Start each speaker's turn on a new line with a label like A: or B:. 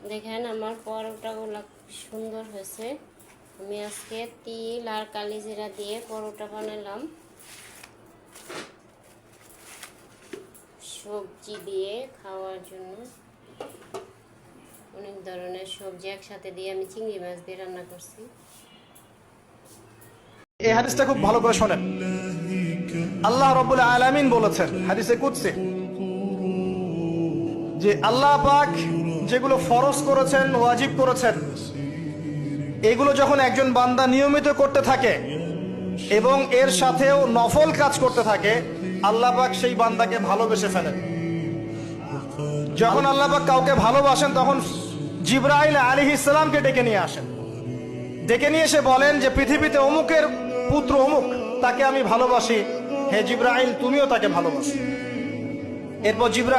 A: দেখেন আমার পরোটাগুলো সুন্দর হয়েছে। আমি আজকে তিল আর কালিজিরা দিয়ে পরোটা বানালাম, সবজি দিয়ে খাওয়ার জন্য। অনেক ধরনের সবজি একসাথে দিয়ে আমি চিংড়ি মাছ দিয়ে রান্না করছি।
B: এই হাদিসটা খুব ভালো করে শোনেন। আল্লাহ রাব্বুল আলামিন বলেছেন হাদিসে কুদসি যে আল্লাহ পাক যেগুলো ফরজ করেছেন, ওয়াজিব করেছেন, এগুলো যখন একজন বান্দা নিয়মিত করতে থাকে এবং এর সাথেও নফল কাজ করতে থাকে, আল্লাহ পাক সেই বান্দাকে ভালোবেসে ফেলেন। যখন আল্লাহ পাক কাউকে ভালোবাসেন তখন জিবরাইল আলাইহিস সালামকে ডেকে নিয়ে আসেন। ডেকে নিয়ে এসে বলেন যে পৃথিবীতে অমুকের পুত্র অমুক, তাকে আমি ভালোবাসি, হে জিবরাইল তুমিও তাকে ভালোবাসো। এরপর জিবরাইল